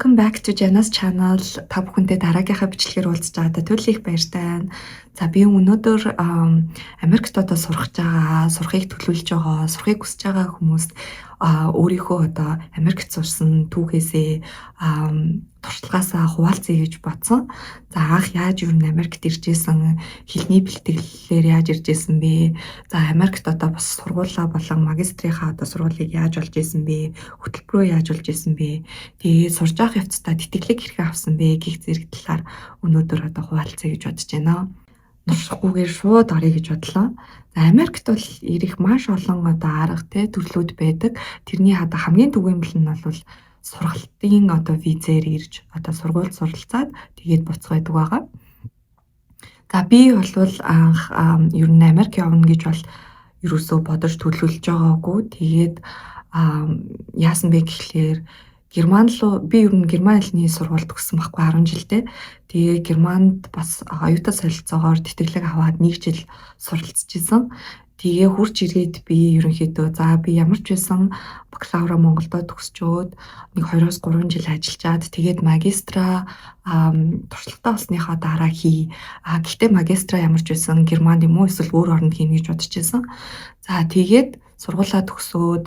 Welcome back to Jana's channel. Та бүхэнтэй дараагийнхаа бичлэгээр уулзч байгаадаа түлхийх баяртай байна. За би өнөөдөр Америкт одоо сурах гэж байгаа, сурахыг төлөвлөж байгаа, сурахыг хүсэж байгаа хүмүүст өөрийнхөө одоо Америкт сурсан түүхээсээ туршлагаасаа хуваалцъя гэж бодсон. За анх яаж юу Америкт ирж исэн, хэлний бэлтгэлээр яаж ирж исэн бэ? За Америкт одоо бас сургуулаа болон магистрийнхаа одоо сургуулийг яаж олж исэн бэ? Хөтөлбөрөө яаж олж исэн бэ? Тэгээд сурж авах явцдаа тэтгэлэг хэрэг авсан бэ гэх зэрэг талаар өнөөдөр одоо хуваалцъя гэж бодож байна. Нуршихгүйгээр шууд орё гэж бодлоо. За Америкт бол ирэх маш олон одоо арга төрлүүд байдаг. Тэрний хамгийн түгээмэл нь бол сургалтын одоо визээр ирж одоо сургууль суралцаад тэгээд буцах байдаг байгаа. За би бол анх ер нь Америк явна гэж бол ерөөсөө бодож төлөвлөж байгаагүй. Тэгээд яасан бэ гэхлээр Герман руу би ер нь Герман хэлний сургуульд төгссөн байхгүй 10 жилдээ. Тэгээ Германд бас оюутан солилцоогоор тэтгэлэг аваад 1 жил суралцж исэн. Тэгээ хурж ирээд би ерөнхийдөө би ямар ч байсан бакалавра Монголдо төгсчөөд 2-3 жил ажиллаад тэгээд магистра туршлагатай болсныхоо дараа гэхдээ магистра ямар ч байсан Германд юм уу эсвэл өөр оронд хийнэ гэж бодож байсан. За тэгээд сургуулаа төгсөөд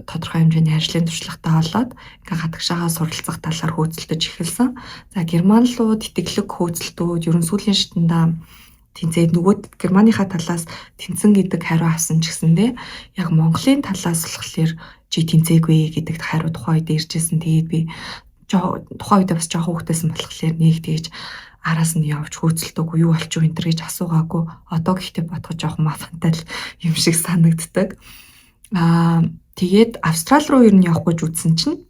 тодорхой хэмжээний ажлын туршлагатай болоод гадагшаага суралцах талаар хөөцөлдөж эхэлсэн. За Герман руу тэтгэлэг хөөцөлтүүд ерөн сүүлийн шатанда тэнцээд нөгөө Германыхаа талаас тэнцэн гэдэг хариу авсан ч гэсэндээ яг Монголын талаас болохоор чи тэнцээгүй гэдэг хариу тухайн үед иржсэн. Тэгээд би тухайн үед бас жоохон хүүхдээсэн болохоор нэг тэгж араас нь явж хөөцөлтөөгүй юу болчих вэ энэ гэж асуугаагүй. Одоо гэхдээ бодоход жоохон мафантай юм шиг санагддаг. Тэгээд Австрали руу ер нь явах гэж үзсэн чинь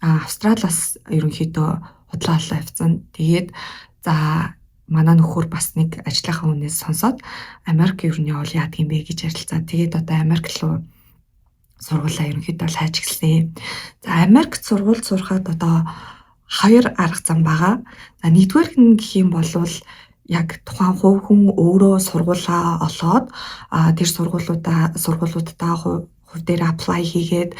Австралиас ерөнхийдөө худлаа олоо явцсан. Тэгээд манай нөхөр бас нэг ажлынхаа үнээс сонсоод Америк ер нь явал яадаг юм бэ гэж ярилцаад тэгээд одоо Америк руу сургуулаа ерөнхийдөө хайж эхэлсэн. За Америкт сургууль сурахад одоо 2 арга зам байгаа. За нэгдүгээр нь гэх юм бол яг тухайн хувь хүн өөрөө сургуулаа олоод тэр сургуулиудаа хувь дээр apply хийгээд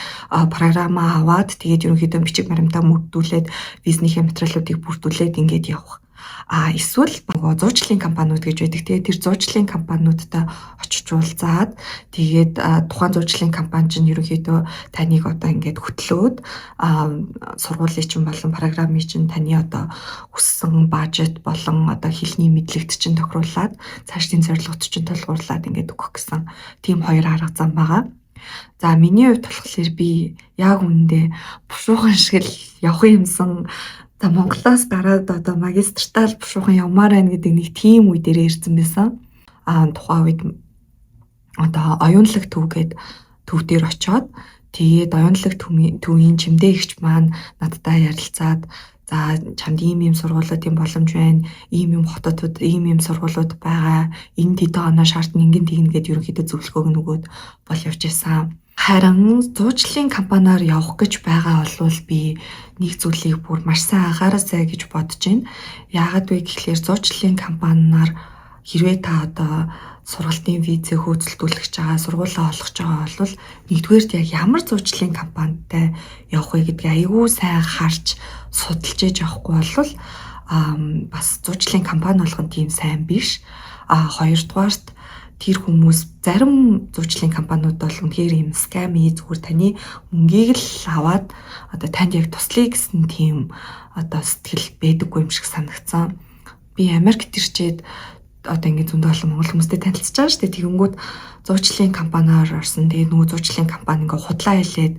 програмаа аваад тэгээд ерөнхийдөө бичиг баримтаа мөрдүүлээд визнийхээ материалуудыг бүрдүүлээд ингээд явах. Эсвэл зуучлалын компаниуд гэж байдаг. Тэгээд тэр зуучлалын компаниудтай очиж уулзаад тэгээд тухайн зуучлалын компани чинь ерөнхийдөө таныг одоо ингээд хөтлөөд сургуулийн чинь болон програмын чинь таны одоо хүссэн бажет болон одоо хэлний мэдлэгт чинь тохируулаад цаашдын зорилгот чинь тулгуурлаад ингээд өгөх гэсэн тийм 2 арга зам байгаа. За миний хувьд болохоор би яг үүндээ бушуухан шиг л явах юмсан. За Монголоос гараад одоо магистртаа бушуухан явмаар байна гэдэг нэг тийм үе дээрээ ирсэн байсан. Тухайн үед одоо оюунлаг төвгээд төв дээр очиод тэгээд оюунлаг төвийн чимдээ эгч маань надтай ярилцаад за чамд ийм сургуулиудын боломж байна. Ийм хотуудад ийм сургуулиуд байгаа. Энэ тэдэн оноо шаардна ингэн тэгнэ гэдээ ерөнхийдөө зөвлөгөөг нөгөөд бол явж исэн. Харин зуучлалын компаниар явах гэж байгаа бол би нэг зүйлийг бүр маш сайн анхаарасай гэж бодож байна. Яагаад вэ гэхлээр зуучлалын компаниар хэрвээ та одоо сургалтын визээ хөөцөлдүүлэх гэж байгаа, сургуулаа олох гэж байгаа бол нэгдүгээрт яг ямар зуучлалын компанитай явах вэ гэдгийг аягүй сайн харж судалж ээж авахгүй бол бас зуучлалын компани болгон тийм сайн биш. Хоёрдугаарт тэр хүмүүс зарим зуучлалын компаниуд бол үнэхээр юм сками зүгээр таны мөнгийг л аваад одоо танд яг туслая гэсэн тийм одоо сэтгэл байдаггүй юм шиг санагдсан. Би Америкт ирчээд одоо ингээд зөндөө олон монгол хүмүүстэй танилцж байгаа шүү дээ. Тэгэнгүүт зуучлалын компаниар орсон. Тэгээд нөгөө зуучлалын компани ингээд худлаа хэлээд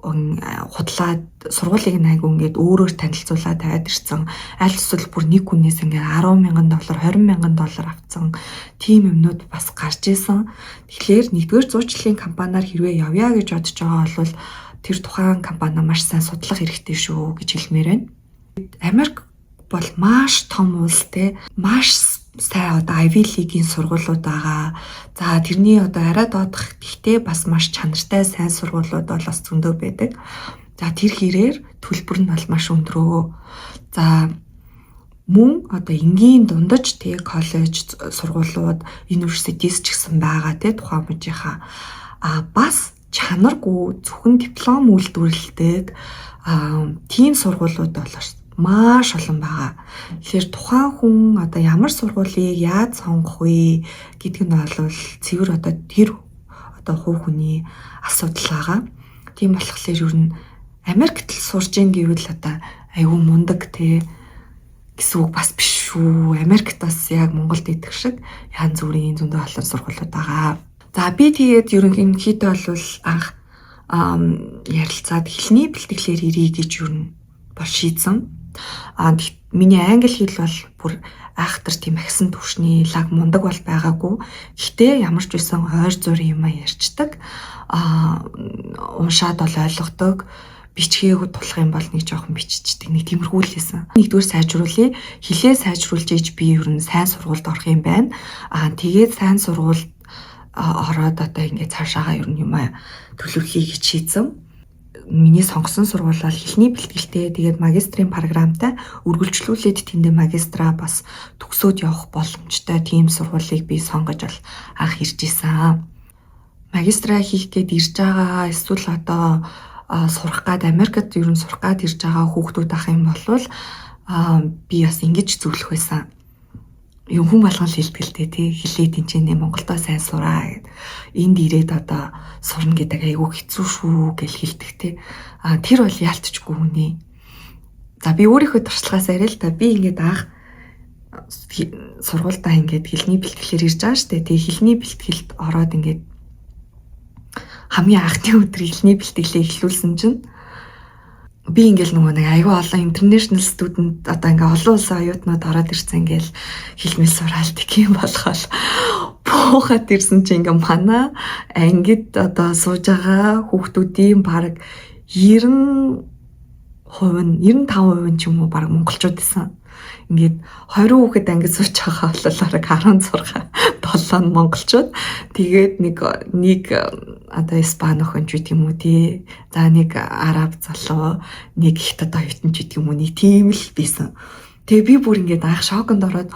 худлаад сургуулийг айгу ингээд өөрөөр танилцуулаад тавиад ирсэн. Аль эсвэл бүр нэг хүнээс ингээд $10,000, $20,000 авсан. Тийм юмнууд бас гарч исэн. Тэгэхээр нэгдүгээр зуучлалын компаниар хэрвээ явъя гэж бодож байгаа бол тэр тухайн компани маш сайн судлах хэрэгтэй шүү гэж хэлмээр байна. Америк бол маш том улс маш сайн одоо Ivy League-ийн сургуулиуд байгаа. За тэрний одоо арай доодох гэхдээ бас маш чанартай сайн сургуулиуд бол бас зөндөө байдаг. За тэр хэрээр төлбөр нь бол маш өндрөө. За мөн одоо энгийн дундаж коллеж сургуулиуд, universities ч гэсэн байгаа тухайн мужийнхаа бас чанаргүй зөвхөн диплом үйлдвэрлэдэг тийм сургуулиуд бол маш олон байгаа. Тэгэхээр тухайн хүн одоо ямар сургуулийг яаж сонгох вэ гэдэг нь бол цэвэр одоо тэр одоо хувь хүний асуудал байгаа. Тийм болохоор ер нь Америкт л сурж ийн гэвэл одоо айгүй мундаг гэсэн үг бас биш шүү. Америкт бас яг Монголд идэх шиг янз бүрийн зөндөө олон сургуулиуд байгаа. За би тэгээд ерөнхийдөө бол анх ярилцаад хэлний бэлтгэлээр ирье гэж ер нь бол шийдсэн. Миний англи хэл бол бүр айхтар тийм агсан түвшний лаг мундаг бол байгаагүй. Гэхдээ ямар ч байсан ойр зургийн юм ярьцдаг. Уншаад бол ойлгодог. Бичгийг тулах юм бол нэг жоохон биччихдэг. Нэг тиймэрхүү л байсан. Нэгдүгээр сайжруулъя. Хэлээ сайжруулж иж би ер нь сайн сургуульд орох юм байна. Тэгээд сайн сургуульд ороод одоо ингээд цаашаага ер нь юм төлөвлөе гэж шийдсэн. Миний сонгосон сургууль бол хэлний бэлтгэлтэй тэгээд магистрийн програмтай үргэлжлүүлээд тэндээ магистраа бас төгсөөд явах боломжтой тийм сургуулийг би сонгож бол анх ирж исэн. Магистраа хийх гээд ирж байгаа эсвэл одоо сурах гад Америкт ер нь сурах гад ирж байгаа хүүхдүүд ах юм бол би бас ингэж зөвлөх байсан. Юм хүн болгон хэлтгэлтэй тий хэлээд энэ Монголдоо сайн сураа гэд энд ирээд одоо сурна гэдэг айгүй хэцүү шүү гэж хэлдэг тий. Тэр бол яалтчгүй хүнээ. За би өөрийнхөө туршлагаас арай л та би ингээд анх сургуультай ингээд хэлний бэлтгэлээр ирж байгаа штэ. Тэгээ хэлний бэлтгэлд ороод ингээд хамгийн анхны өдөр хэлний бэлтгэлээ эхлүүлсэн чинь би ингээл нөгөө нэг айгүй олон international student одоо ингээ олон улсын оюутнууд ороод ирсэн ингээл хэлмэл сураалт гэх юм болохоор буухад ирсэн чинь ингээ манай ангид одоо сууж байгаа хүүхдүүдийн баг 90% 95% ч юм уу баг монголчууд байсан. Ингээд 20 хүүхэд ангид сууж байгаа бол бараг 16 7 нь монголчууд. Тэгээд нэг одоо испани охин ч гэдэг юм уу тий. За нэг араб залуу, нэг хятад оюутан ч гэдэг юм уу нэг тийм л байсан. Тэгээ би бүр ингээд анх шоконд ороод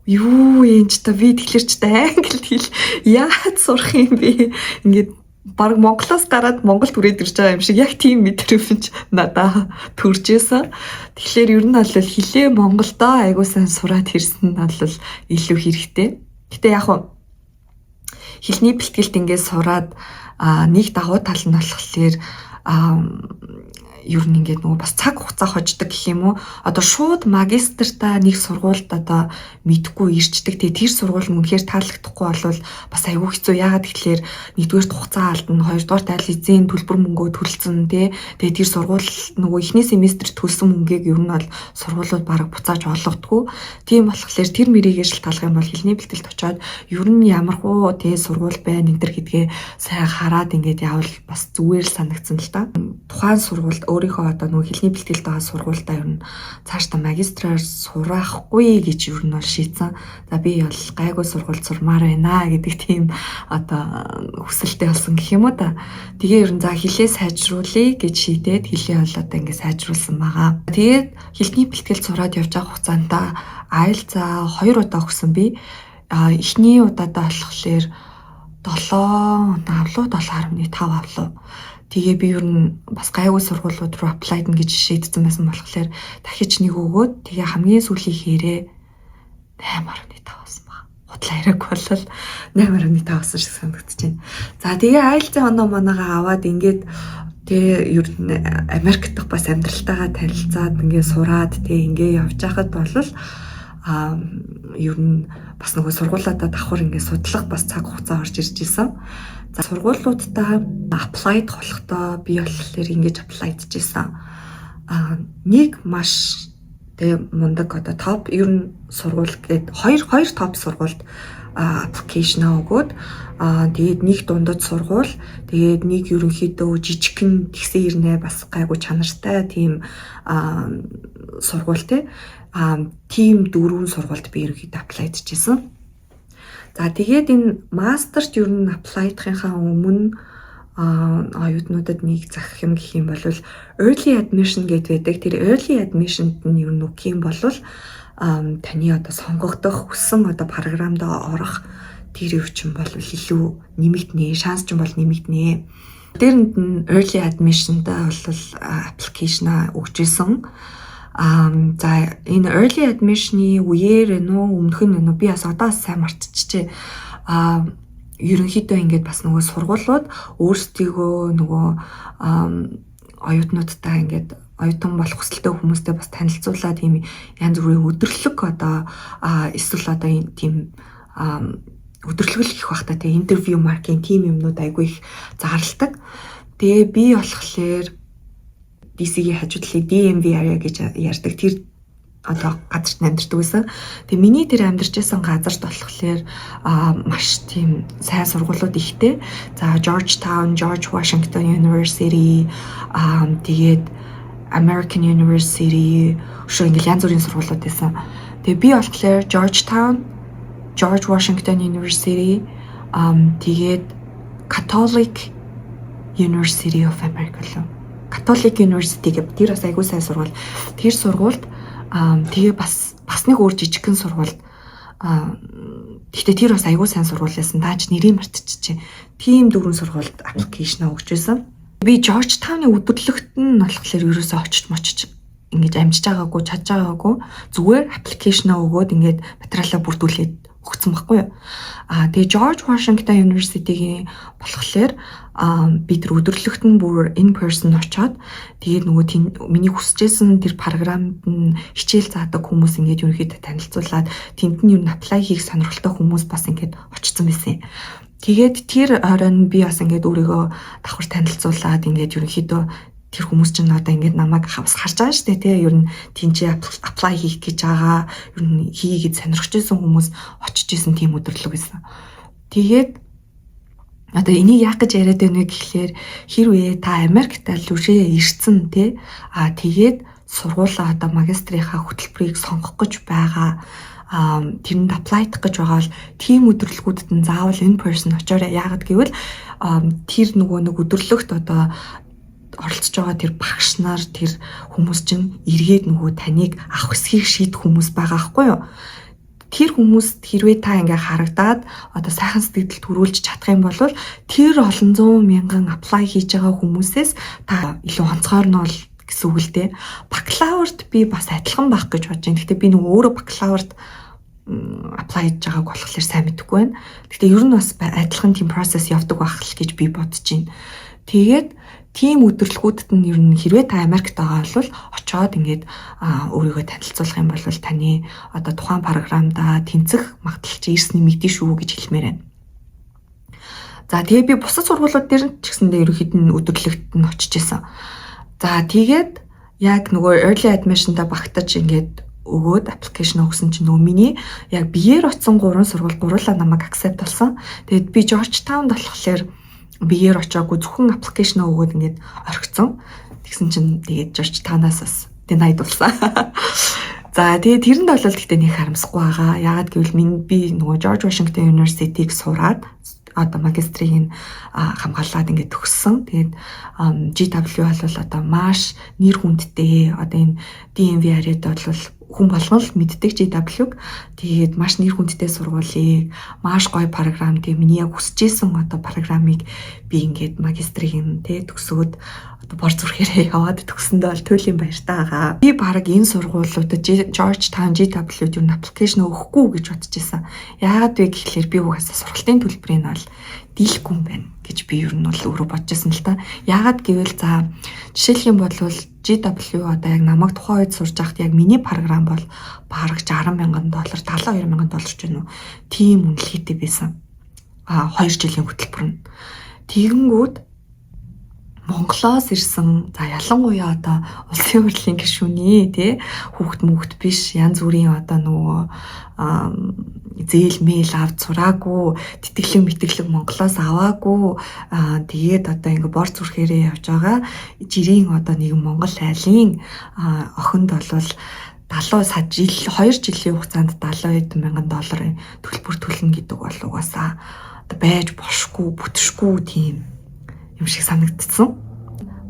юу юм ч та би тэгэхээр ч та англи хэл яаж сурах юм бэ? Ингээд баг Монголоос гараад Монголд хүрээд ирж байгаа юм шиг яг тийм мэдрэмж надад төрж исэн. Тэгэхээр ер нь бол хилээ Монголдоо айгуу сайн сураад ирсэн нь бол илүү хэрэгтэй. Гэтэ яг хэлний бэлтгэлд ингээд сураад нэг давуу тал нь болохоор ер нь ингээд нөгөө бас цаг хугацаа хождог гэх юм уу. Одоо шууд магистртаа нэг сургуульд одоо мэдхгүй ирчдэг. Тэр сургууль нь үнэхээр таалагдахгүй болвол бас айгүй хэцүү. Яагаад гэвэл нэгдүгээр хугацаа алдна, хоёрдугаар тал эзэн төлбөр мөнгөө төлсөн тий. Тэгээ тэр сургууль нөгөө эхний семестрт төлсөн мөнгийг ер нь бол сургуулиуд бараг буцааж олгодгүй. Тийм болохоор тэр мэрийгээ шилталах юм бол хэлний бэлтгэлд очиод ер нь ямархуу тий сургууль байна энэ төр гэдгээ сайн хараад ингээд явал бас зүгээр л санагдсан л та. Тухайн сургуульд өөрийнхөө одоо нөгөө хэлний бэлтгэлд байгаа сургуультай ер нь цаашдаа магистраар сураахгүй гэж ер нь бол шийдсэн. За би бол гайгүй сургуульд сурмаар байна гэдэг тийм одоо хүсэлтэй болсон гэх юм уу та. Тэгээ ер нь за хэлээ сайжруулъя гэж шийдээд хэлээ бол одоо ингээд сайжруулсан байгаа. Тэгээд хэлний бэлтгэлд сураад явж байгаа хугацаанд IELTS 2 удаа өгсөн би. Эхний удаадаа болохоор 7 авлуу 7.5 авлуу. Тэгээ би ер нь бас гайгүй сургуулиуд руу апплайд гэж шийдсэн байсан болохоор дахиж нэг өгөөд тэгээ хамгийн сүүлийн хэрэг 8.5 авсан баг. Худлаа яриаг бол 8.5 авсан шиг санагдаж байна. За тэгээ IELTS оноо манагаа аваад ингээд тэгээ ер нь Америк дахь бас амьдралтайгаа танилцаад ингээд сураад тэгээ ингээд явж байхад бол ер нь бас нөгөө сургуулиудаа давхар ингээд судлах бас цаг хугацаа орж ирж исэн. За сургуулиудаа апплайд болохдоо би болохоор ингэж апплайдж исэн. Нэг маш тэг мундаг одоо топ ер нь сургууль гээд хоёр топ сургуульд аппликейшн өгөөд тэгээд нэг дундад сургууль тэгээд нэг ерөнхийдөө жижигхэн тэгсэн ирнэ бас гайгүй чанартай тийм сургууль тийм дөрвөн сургуульд би ерөнхийдөө апплайдж исэн. За тэгээд энэ мастерт ер нь апплайдахынхаа өмнө оюутнуудад нэг захих юм гэх юм бол early admission гэдэг байдаг. Тэр early admission-д нь ер нь үгэх юм бол таны одоо сонгогдох хүссэн одоо програмд орох тэр өвчин бол илүү нэмэгдэнэ, шанс ч юм бол нэмэгдэнэ. Дээрэнд нь early admission-тай бол application өгч ирсэн. За энэ early admission-ы үеэр өмнөх нь би бас одоо сайн мартчихжээ. Ерөнхийдөө ингээд бас нөгөө сургуулиуд өөрсдийгөө нөгөө оюутнуудтай ингээд оюутан болох хүсэлтэй хүмүүстэй бас танилцуулаад тийм янз бүрийн өдөрлөг одоо эсвэл одоо тийм өдөрлөгөл их бах та тийм интервью маркетинг тим юмнууд айгүй их зарладаг. Тэгээ би болохоор DC-ийн хажуу талын DMV area гэж ярьдаг тэр одоо газарт амьдардаг байсан. Тэгээ миний тэр амьдарч байсан газарт болохоор маш тийм сайн сургуулиуд ихтэй. За Georgetown, George Washington University, тэгээд American University шүү ингээл янз бүрийн сургуулиуд байсан. Тэгээ би болохоор Georgetown, George Washington University, тэгээд Catholic University of America лөө. Catholic University гэдэг тэр бас айгүй сайн сургууль. Тэр сургуульд тэгээ бас нэг өөр жижигхэн сургууль. Гэхдээ тэр бас айгүй сайн сургууль байсан. Даач нэрийг мартчихжээ. Тим дөрвөн сургуульд аппликейшн өгч байсан. Би Georgetown-ы өдөрлөгт нь болохоор ерөөсөө очиж мочиж ингэж амжиж байгаагүй, чадж байгаагүй. Зүгээр аппликейшн өгөөд ингэж материалаа бүрдүүлээд өгсөн байхгүй юу. Тэгээ George Washington University-гийн болохоор би тэр өдөрлөгт нь бүр in person очоод тэгээд нөгөө миний хүсэжсэн тэр програмд нь хичээл заадаг хүмүүс ингээд ерөнхийдөө танилцуулаад тэнд нь юу apply хийх сонирхолтой хүмүүс бас ингээд очсон байсан. Тэгээд тэр оройн би бас ингээд өөрийгөө давхар танилцуулаад ингээд ерөнхийдөө тэр хүмүүс чинь одоо ингээд намайг хавс харж байгаа шүү дээ тий. Ер нь тэнцээ apply хийх гэж байгаа, ер нь хийгээд сонирхож байсан хүмүүс очиж исэн тийм өдөрлөг байсан. Тэгээд одоо энийг яах гэж яриад байна вэ гэхлээр хэрвээ та Америкт рүүшээ ирсэн тий. Тэгээд сургуулаа одоо магистрийнхаа хөтөлбөрийг сонгох гэж байгаа. Тэрэнд apply-х гэж байгаа бол тийм өдөрлөгүүдэд нь заавал in person очоорой. Яагаад гэвэл тэр нэг өдөрлөгт одоо оролцож байгаа тэр багш нар тэр хүмүүс чинь эргээд таныг авах эсхийг шийдэх хүмүүс байгаа байхгүй юу? Тэр хүмүүс хэрвээ та ингээ харагдаад одоо сайхан сэтгэл төрүүлж чадах юм бол тэр олон зуун мянган apply хийж байгаа хүмүүсээс та илүү онцгой нь бол гэсэн үг л дээ. Бакалаврт би бас адилхан байх гэж бодож байна. Гэхдээ би өөрөө бакалаврт apply хийж байгааг болохоор сайн мэдэхгүй байна. Гэхдээ ер нь бас адилхан тийм process явдаг байх л гэж би бодож байна. Тэгээд тийм өдөрлөгүүдэд нь ер нь хэрвээ та Америкт байгаа бол очоод ингээд өөрийгөө танилцуулах юм бол таны одоо тухайн програмда тэнцэх магадлал чи ирсний мэдээ шүү гэж хэлмээр байна. За тэгээ би бусад сургуулиуд дээр ч гэсэндээ ерөнхийд нь өдөрлөгт нь очиж исэн. За тэгээд яг early admission-та багтаж ингээд өгөөд аппликейшн өгсөн чинь миний яг биеэр очсон 3 сургууль гурлаа намайг accept болсон. Тэгээд би Georgetown болохоор биеэр очоогүй зөвхөн аппликейшн өгөөд ингээд орхицсон. Тэгсэн чинь тэгээд Georgetown-аас бас denied болсон. За тэгээд тэрэнд бол гэхдээ нэг харамсахгүй байгаа. Яагаад гэвэл би George Washington University-г сураад одоо магистрийг хамгаалаад ингээд төгссөн. Тэгээд GW бол одоо маш нэр хүндтэй. Одоо энэ DMV area-д бол хүн болгон л мэддэг GW-г. Тэгээд маш нэр хүндтэй сургуулийг, маш гоё програм, тийм миний яг хүсэж исэн одоо програмыг би ингээд магистрийг төгсөөд одоо бор зүрхээрээ яваад төгсөндөө бол туйлын баяртай байгаа. Би баг энэ сургуулиудад Georgetown GW-д юу аппликейшн өгөхгүй гэж бодож исэн. Яагаад вэ гэхлээр би угаасаа сургалтын төлбөрийг бол дийлэхгүй юм байна гэж би ер нь бол өөрөө бодож исэн л та. Яагаад гэвэл за жишээлх юм бол GW одоо яг намайг тухайн үед сурж байхад яг миний програм бол бараг $60,000, $72,000 ч юм уу. Тийм үнэлгээтэй байсан. 2 жилийн хөтөлбөр нь. Тэгэнгүүт Монголоос ирсэн за ялангуяа одоо улсын хурлын гишүүний тий хүүхд биш янз бүрийн одоо зээл мэйл авд сураагүй тэтгэлэг Монголоос аваагүй тэгээд одоо ингээ бор зүрхээрээ явж байгаа жирийн одоо нэгэн Монгол айлын охинд болвол 2 жилийн хугацаанд $70,000 төлбөр төлнө гэдэг бол угаасаа одоо байж бошгүй бүтшгүй тийм юм шиг санагдсан.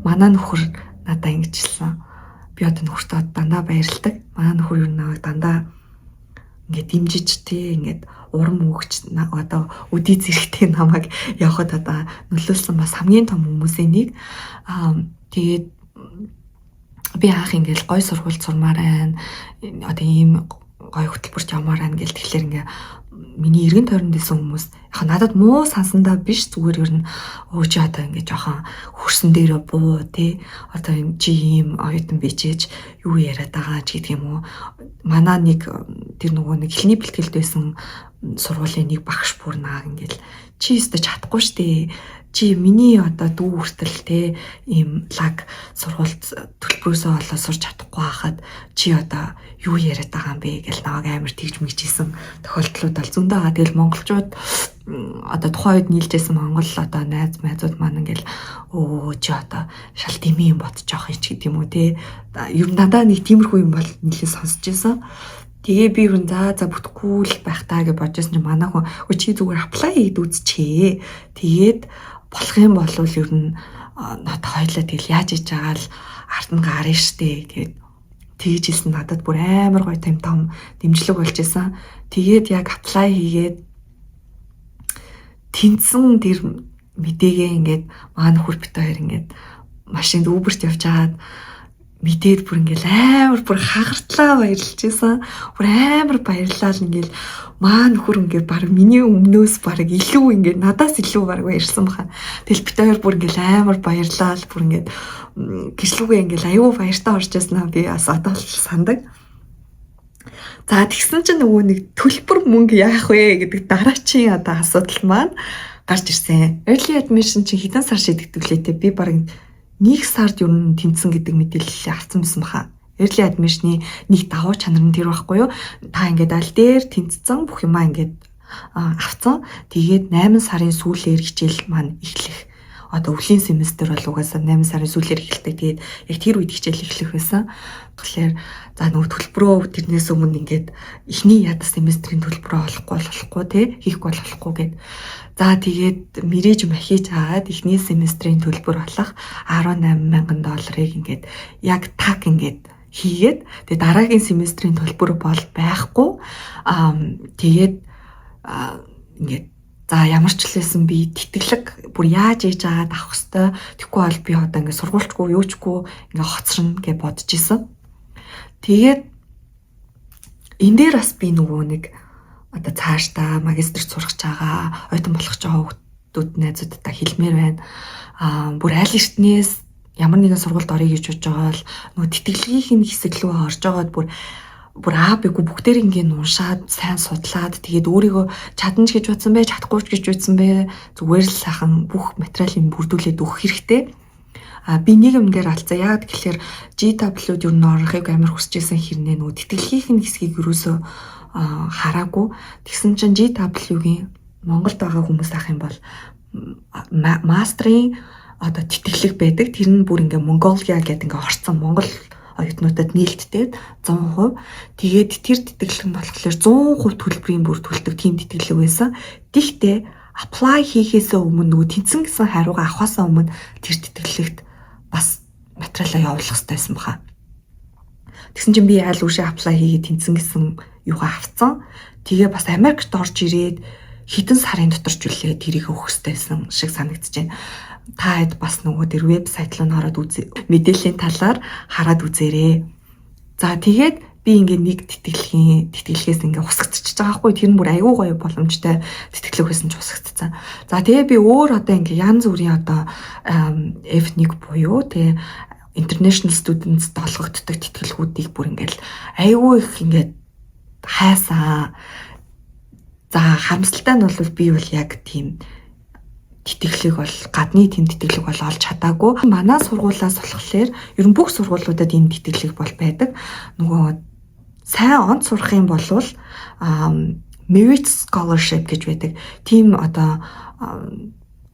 Манай нөхөр надаа ингэж хэлсэн. Би одоо нөхөртөө дандаа баярлдаг. Манай нөхөр юу намайг дандаа ингээд дэмжиж тий ингээд урам өгч одоо үдий зэрэгтэй намайг явахад одоо нөлөөлсөн бас хамгийн том хүмүүсийн нэг. Тэгээд би анх ингээд гой сургууль сурмаар байна. Одоо ийм гой хөтөлбөрт явмаар байна гэл тэгэхээр ингээ миний эргэн тойронд исэн хүмүүс яг надад муу сансандаа биш зүгээр ер нь өөч одоо ингээ жоохон хөрсөн дээрээ буу тий одоо чи ийм оюутан бичээж юу яриад байгаа ч гэдэг юм уу. Манай нэг тэр нөгөө нэг эхний бэлтгэлд байсан сургуулийн нэг багш бүр наа ингээл чи өстө чадахгүй штэ чи миний одоо дүү хүртэл те ийм лаг сургуульд төлбөрөөсөө олоод сурч чадахгүй хахад чи одоо юу яриад байгаа юм бэ гэл наваг амар тэгж мэгжсэн тохиолдлууд бол зөндөө байгаа. Тэгэл монголчууд одоо тухайн үед нийлжсэн монгол одоо найз найзууд маань ингээл өө чи одоо шал дими юм бодож явах юм ч гэдэг юм уу те ер нь дандаа нэг тиймэрхүү юм бол нэлээд сонсож байсан. Тэгээ би юу за бүтэхгүй л байх таа гэж бодожсэн чинь манай хүн чи зүгээр apply хийд үзчихээ. Тэгээд болох юм бол ер нь надад хоёлаа тэгэл яаж хийж байгаа л ард нь гарна штэ тэгээд тэгж хэлсэн надад бүр амар гоё том дэмжлэг болж исэн. Тэгээд яг apply хийгээд тэнцэн тэр мэдээгээ ингээд маань хөр бит хоёр ингээд машинд Uber-т явж хагаад мэдээд бүр ингээл амар бүр хагартлаа баярлж байсан. Бүр амар баярлал ингээл маань хөр ингээд баг миний өмнөөс баг илүү ингээд надаас илүү баг баярлсан баха. Тэгэл бит хоёр бүр ингээл амар баярлал бүр ингээд гэрлүүгээ ингээл аюу баяртай орж яснаа би бас одоо л сандаг. За тэгсэн чинь нөгөө нэг төлбөр мөнгө яах вэ гэдэг дараачийн одоо асуудал маань гарч ирсэн. Early admission чинь хэдэн сар шийдэгдүүлээ те би баг нэг сард юу н тэнцэн гэдэг мэдээлэл авсан байсан баха. Early admission-ийн нэг давуу чанар нь тэр байхгүй юу? Та ингээд аль дээр тэнцсэн бүх юмаа ингээд авцсан. Тэгээд 8 сарын сүүлээр хичээл маань эхлэх. Одоо өвлийн семестр бол угаасаа 8 сарын сүүлээр эхэлдэг. Тэгээд яг тэр үед хичээл эхлэх байсан. Тэгэхээр за нөгөө төлбөрөө тэрнээс өмнө ингээд эхний ядас семестрийн төлбөрөө олохгүй тий хийхгүй болохгүй гэд. За тэгээд мэрэж махиж хаад эхний семестрийн төлбөр болох $18,000 ингээд яг так ингээд хийгээд тэгээд дараагийн семестрийн төлбөр бол байхгүй. Тэгээд ингээд за ямар ч л байсан би тэтгэлэг бүр яаж ээж аваад авах хэвээр тэггүй бол би одоо ингээд сургуульчгүй юучгүй ингээд хоцорно гэж бодож исэн. Тэгээд энэ дээр бас би нөгөө нэг одоо цаашдаа магистрт сурах гэж байгаа оюутан болох гэж байгаа хүүхдүүд найзуудтай хэлмээр байна. Бүр аль эртнээс ямар нэгэн сургуульд орё гэж бодож байгаа л нөгөө тэтгэлгийн хэсэг рүү орж байгаад бүр аабигүй бүгдээр ингээд уншаад сайн судлаад тэгээд өөрийгөө чадна ч гэж бодсон бэ чадахгүй ч гэж бодсон бэ зүгээр л сайхан бүх материалыг бүрдүүлээд өгөх хэрэгтэй. Би нэг юм дээр алдсан. Яг тэгэхээр GW-д юу н орохыг амар хүсэж байсан хэрнээ нөгөө тэтгэлгийн хэсгийг юусоо хараагүй. Тэгсэн чинь GW-гийн Монголд байгаа хүмүүс ах юм бол мастрын одоо тэтгэлэг байдаг. Тэр нь бүр ингээ Mongolia гэдэг ингээ орцсон Монгол оюутнуудад нээлттэй 100%. Тэгээд тэр тэтгэлэг нь болохоор 100% төлбөрийн бүр төлдөг тийм тэтгэлэг байсан. Тэгтээ apply хийхээс өмнө нөгөө тэнцэн гэсэн хариугаа авахаас өмнө тэр тэтгэлэгт бас материалаа явуулах хэрэгтэй байсан баха. Тэгсэн чинь би аль үшээ apply хийгээд тэнцэн гэсэн юугаа авцсан. Тэгээ бас Америкт орж ирээд хэдэн сарын дотор ч үлээ тэрийг өгөх хэрэгтэйсэн шиг санагдаж байна. Та хэд бас нөгөө тэр вебсайт руу ороод үзээ. Мэдээллийн талаар хараад үзээрэй. За тэгээд би ингээд нэг тэтгэлгээс ингээд хусагдчихж байгаа хгүй. Тэр нь бүр аюу гоё боломжтой тэтгэлэг байсан ч хусагдсан. За тэгээ би өөр одоо ингээд янз бүрийн одоо F1 буюу тэгээ international students долгогддог тэтгэлгүүдийг бүр ингээд аюу их ингээд хайсан. За харамсалтай нь бол би бол яг тийм тэтгэлэг бол гадны тэм тэтгэлэг бол олж чадаагүй. Манай сургуулиас болохоор ер нь бүх сургуулиудад энэ тэтгэлэг бол байдаг. Нөгөө сайн онд сурах юм бол merit scholarship гэж байдаг. Тийм одоо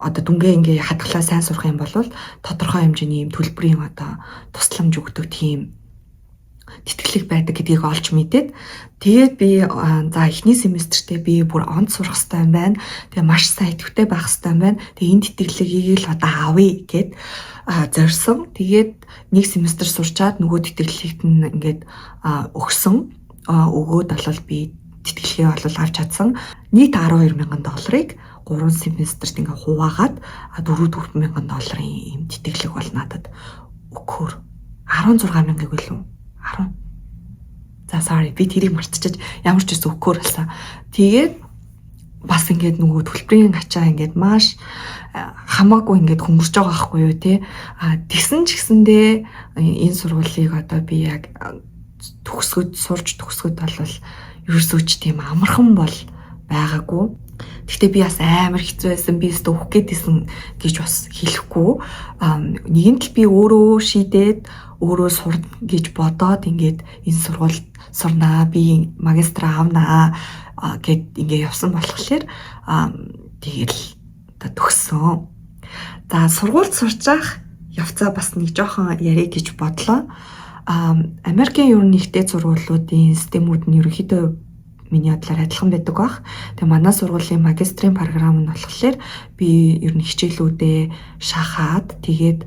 дүнгээ ингээ хадгалаа сайн сурах юм бол тодорхой хэмжээний юм төлбөрийн одоо тусламж өгдөг тийм тэтгэлэг байдаг гэдгийг олж мэдээд тэгээд би за эхний семестртээ би бүр онд сурах хэрэгтэй юм байна. Тэгээ маш сайн идэвхтэй байх хэрэгтэй юм байна. Тэгээ энэ тэтгэлгийг л одоо авъя гэд зорьсон. Тэгээд нэг семестр сурчаад нөгөө тэтгэлгийг нь ингээд өгсөн. Өгөөд болол би тэтгэлгээ бол авч чадсан. Нийт $12,000 3 семестрт ингээ хуваагаад $4,000 ийм тэтгэлэг бол надад өгөхөөр 16,000 гэлөө 10. За sorry би тэрийг мартчихаж ямар ч гэсэн өгөхөөр болсон. Тэгээд бас ингээд нөгөө төлбөрийн ачаа ингээд маш хамаагүй ингээд хөнгөрч байгаа байхгүй юу те. Тэгсэн ч гэсэндээ энэ сургуулийг одоо би яг сурж төгсгöd бол ерөөсөө ч тийм амархан бол байгаагүй. Гэхдээ би бас амар хэцүү байсан. Би өөртөө өгөх гээдсэн гэж бас хэлэхгүй. Нэгэнт л би өөрөө шийдээд өөрөө сурна гэж бодоод ингээд энэ сургуульд сурнаа. Би магистр авнаа гэд ингээ явсан болохоор тэгэл төгссөн. За сургуульд сурч ах явцаа бас нэг жоохон ярих гэж бодлоо. Америкийн ер нь ихтэй сургуулиудын системүүд нь ерөнхийдөө миний бодлоор адилхан байдаг бах. Тэгээ манай сургуулийн магистрийн програм нь болохоор би ер нь хичээлүүдээ шахаад тэгээд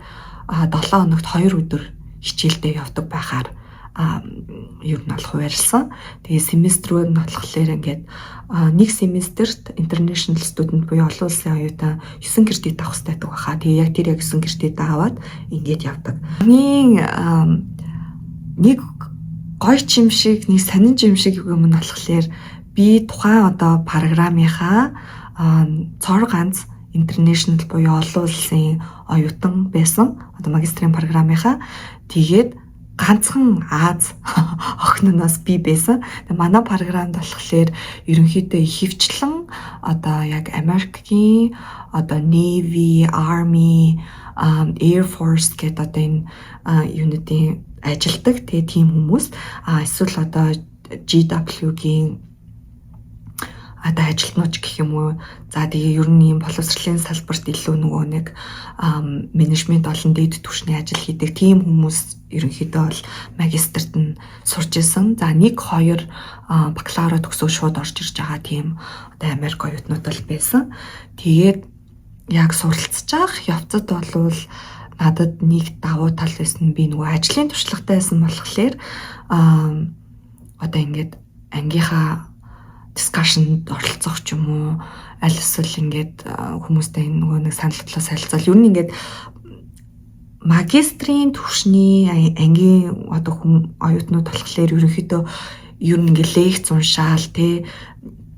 7 хоногт 2 өдөр хичээлдээ явдаг байхаар ер нь бол хуваарлсан. Тэгээ семестрүүд нь болохоор ингээд нэг семестрт international student буюу олон улсын оюутан 9 кредит авах хэрэгтэй байдаг баха. Тэгээ яг тэр 9 кредит аваад ингээд явдаг. Нэг гоё ч юм шиг, нэг сонин ч юм шиг юм нь болохоор би тухайн одоо програмынхаа цор ганц international буюу олон улсын оюутан байсан. Одоо магистрийн програмынхаа тэгээд ганцхан Аз охиноос би байсан. Тэгээ манай програмд болохоор ерөнхийдөө ихэвчлэн одоо яг Америкийн одоо Navy, Army, Air Force гэдэг одоо энэ юунуудын ажилдаг тийм хүмүүс эсвэл одоо GW-гийн одоо ажилтнууд гэх юм уу. За тэгээ ер нь ийм боловсролын салбарт илүү нөгөө нэг менежмент болон дээд түвшний ажил хийдэг тийм хүмүүс ерөнхийдөө бол магистрт нь сурч исэн. За 1-2 бакалавра төгсөө шууд орж ирж байгаа тийм одоо Америк оюутнууд бол байсан. Тэгээд яг суралцж байгаа явцад болвол надад нэг давуу тал байсан. Би нөгөө ажлын туршлагатай байсан болохоор одоо ингээд ангийнхаа дискшнд оролцох ч юм уу аль эсвэл ингээд хүмүүстэй нөгөө нэг санал бодлоо солилцол ер нь ингээд магистрийн түвшний ангийн одоо оюутнууд болохоор ерөнхийдөө ер нь ингээд лекц уншаал те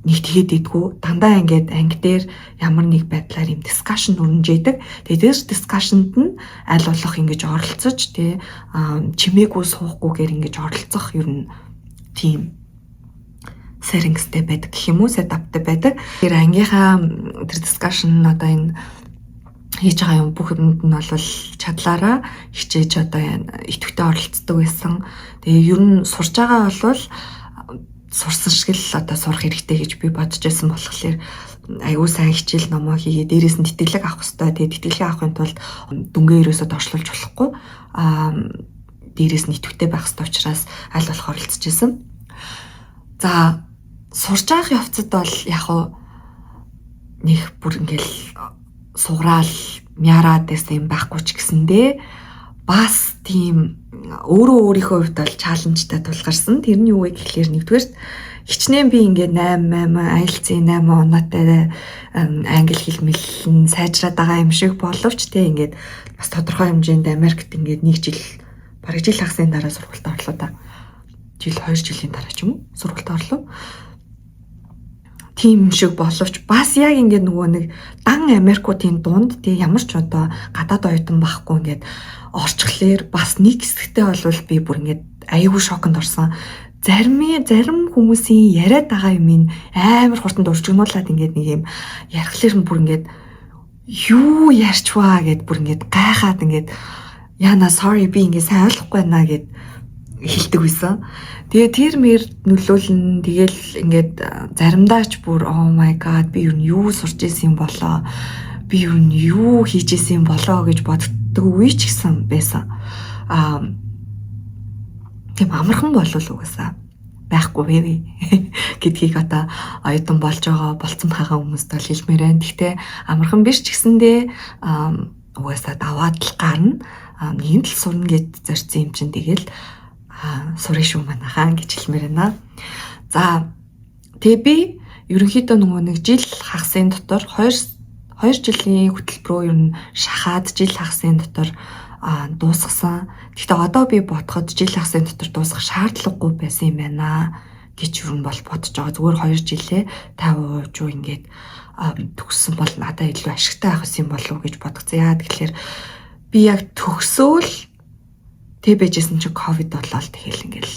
нэг тэгээд идэггүй дандаа ингээд анги дээр ямар нэг байдлаар юм дискшн өрнжээдэг. Тэгээд дискшнд нь аль болох ингэж оролцож те чимээгүй суухгүйгээр ингэж оролцох ер нь тийм сэрэнгэстэй байдаг гэх юм уу, сетаптай байдаг. Тэр ангийнхаа тэр дискшн одоо энэ хийж байгаа юм бүх юмд нь бол чадлаараа хичээж одоо идэвхтэй оролцдог байсан. Тэгээ ер нь сурж байгаа бол сурсан шиг л одоо сурах хэрэгтэй гэж би бодож байсан болохоор аюу сайн хичээл номоо хийгээ дээрээс нь тэтгэлэг авах хэрэгтэй. Тэгээ тэтгэлэг авахын тулд дүнгээ ерөөсөд оршлуулж болохгүй. Дээрээс нь идэвхтэй байх хэрэгтэй учраас аль болох оролцож байсан. За сурж авах явцад бол яг нэг бүр ингээл сугараал мяараад байсан юм байхгүй ч гэсэндээ бас тийм өөрийнхөө хувьд бол чаленжтай тулгарсан. Тэрний юу вэ гэхлээр нэгдүгээр хичнээн би ингээд 8 IELTS-ийн 8 оноотой англи хэл мэлэн сайжраад байгаа юм шиг боловч те ингээд бас тодорхой хэмжээнд Америкт ингээд нэг жил бараг жил хагасны дараа сургуульд орлоо та. Жил 2 жилийн дараа ч юм уу сургуульд орлоо. Тийм шиг боловч бас яг ингээд нөгөө нэг дан Америкуудын дунд тий ямар ч одоо гадаад оюутан байхгүй ингээд орчихлоор бас нэг хэсэгтээ болвол би бүр ингээд аюулгүй шоконд орсон. Зарим хүмүүсийн яриад байгаа юм амар хурдан дуржигнуулаад ингээд нэг юм ярихлаар бүр ингээд юу ярьчваа гэд бүр ингээд гайхаад ингээд яна sorry би ингээд сайн ойлгохгүй байна гэд хэлдэг байсан. Тэгээ тэр мэр нөлөөлнө. Тэгэл ингээд заримдаа ч бүр oh my god би юу сурч ийсэн болоо. Би юу хийж ийсэн болоо гэж боддог үе ч гэсэн байсан. Тийм амархан болвол угаасаа байхгүй вэ гэдгийг одоо оюутан болж байгаа болцсон байгаа хүмүүст бол хэлмээр байна. Гэхдээ амархан биш ч гэсэндээ угаасаа даваад л гарна. Ийм л сурна гэж зорьсон юм чинь тэгэл сурах шүү манайхаа гэж хэлмээр байна. За Тэгээ би ерөнхийдөө нөгөө нэг жил хагасын дотор 2 жилийн хөтөлбөрөө ер нь шахаад жил хагасын дотор дуусгасан. Гэхдээ одоо би бодоход жил хагасын дотор дуусгах шаардлагагүй байсан юм байна гэж ер нь бол бодож байгаа. Зүгээр 2 жилээ 50% юу ингээд төгссөн бол надад илүү ашигтай байх юм болов уу гэж бодгоцсон. Яа тэгэхээр би яг төгсөөл тэг байжсэн чинь ковид болоод тэгэл ингээл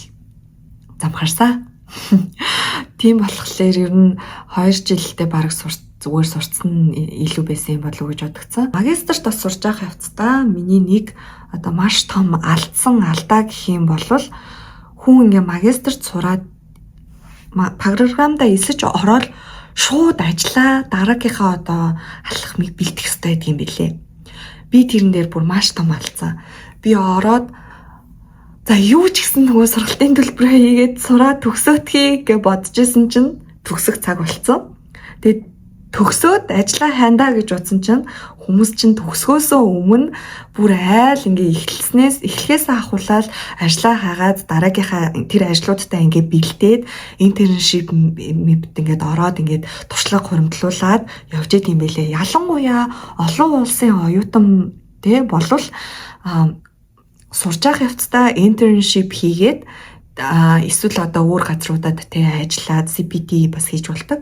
замхарсаа. Тийм болохоор ер нь 2 жилдээ бараг зүгээр сурцсан илүү байсан юм болов уу гэж бодгоцсон. Магистрт бас сурж байгаа явцдаа миний нэг одоо маш том алдаа гэх юм бол хүн ингээ магистрт сураад програмдаа эсэж ороод шууд ажиллаа дараагийнхаа одоо алхмыг бэлдэх хэрэгтэй гэдэг юм билээ. Би тэрэн дээр бүр маш том алдсан. Би ороод за юу ч гэсэн нөгөө сургалтын төлбөрөө хийгээд сураад төгсөөдхий гэж бодож исэн чинь төгсөх цаг болцсон. Тэгээд төгсөөд ажиллаа хандаа гэж бодсон чинь хүмүүс чинь төгсгөөсөө өмнө бүр айл ингээ эхлэхээс ахуулаад ажиллаа хаагаад дараагийнхаа тэр ажлуудтай ингээ бэлдээд интерншип мэд ингээд ороод ингээд туршлага хуримтлуулад явж идэм юм бэлээ. Ялангуяа олон улсын оюутан тэ болвол сурж байгаа явцдаа интерншип хийгээд эсвэл одоо өөр газруудад тэ ажиллаад CPT бас хийж болдог.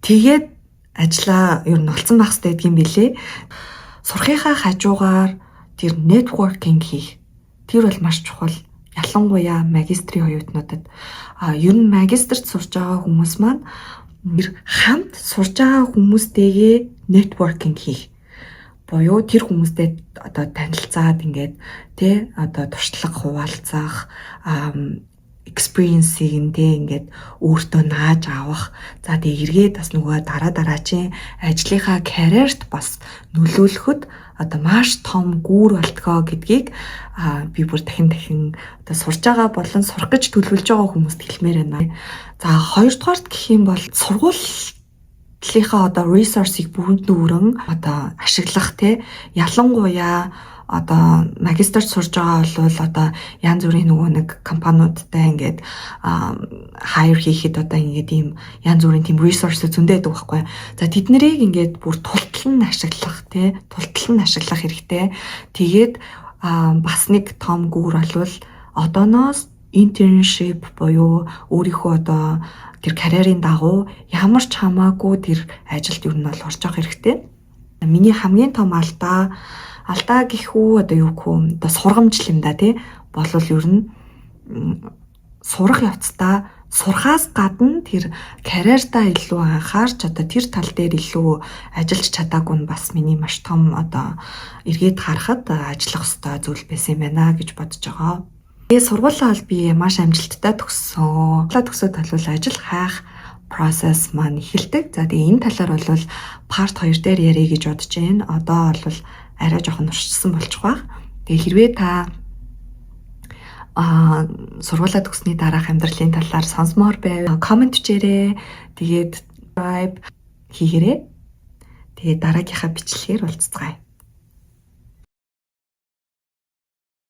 Тэгээд ажиллаа ер нь олцсон байх хэрэгтэй гэдгийм билээ. Сурахынхаа хажуугаар тэр networking хийх. Тэр бол маш чухал. Ялангуяа магистрийн оюутнуудад ер нь магистрт сурж байгаа хүмүүс маань хамт сурж байгаа хүмүүстэйгээ networking хийх. Боёо тэр хүмүүстэй одоо танилцаад ингээд тэ одоо туршлага хуваалцах experience-ийг ингээд өөртөө нааж авах. За тэгээ эргээд бас нөгөө дараачийн ажлынхаа карьерт бас нөлөөлөхөд одоо маш том гүүр болтгоо гэдгийг би бүр дахин одоо сурж байгаа болон сурах гэж төлөвлөж байгаа хүмүүст хэлмээр байна. За хоёрдугаарт гэх юм бол сургуулийнхаа одоо resource-ийг бүрэн одоо ашиглах те ялангуяа одоо магистрт сурж байгаа бол одоо янз бүрийн нөгөө нэг компаниудтай ингээд хайр хийхэд одоо ингээд ийм янз бүрийн тийм resource зөндөө байдаг байхгүй. За тэд нарыг ингээд бүр тултал нь ашиглах хэрэгтэй. Тэгээд бас нэг том гүүр болвол одооноос internship буюу өөрийнхөө одоо тэр карьерийн дагуу ямар ч хамаагүй тэр ажилд юу нь бол орж явах хэрэгтэй. Миний хамгийн том алдаа гэх үү одоо юу гэх одоо сургамжл юм да тий болвол ер нь сурах явцдаа сурхаас гадна тэр карьертаа илүү анхаарч одоо тэр тал дээр илүү ажиллаж чадаагүй нь бас миний маш том одоо эргээд харахад ажиллах ёстой зүйл байсан юм байна гэж бодож байгаа. Тэгээ сургуулаа бол би маш амжилттай төгссөн. Төгсөөд бол ажил хайх process маань эхэлдэг. За тэгээ энэ талаар бол part 2 дээр ярих гэж бодож байна. Одоо бол арай жоохон уршсан болчих واخ. Тэгээ хэрвээ та сургуулаа төгссөний дараах амьдралын талаар сонсомоор байвал комент бичээрэй. Тэгээд subscribe хийгээрэй. Тэгээд дараагийнхаа бичлэгээр уулзцгаая.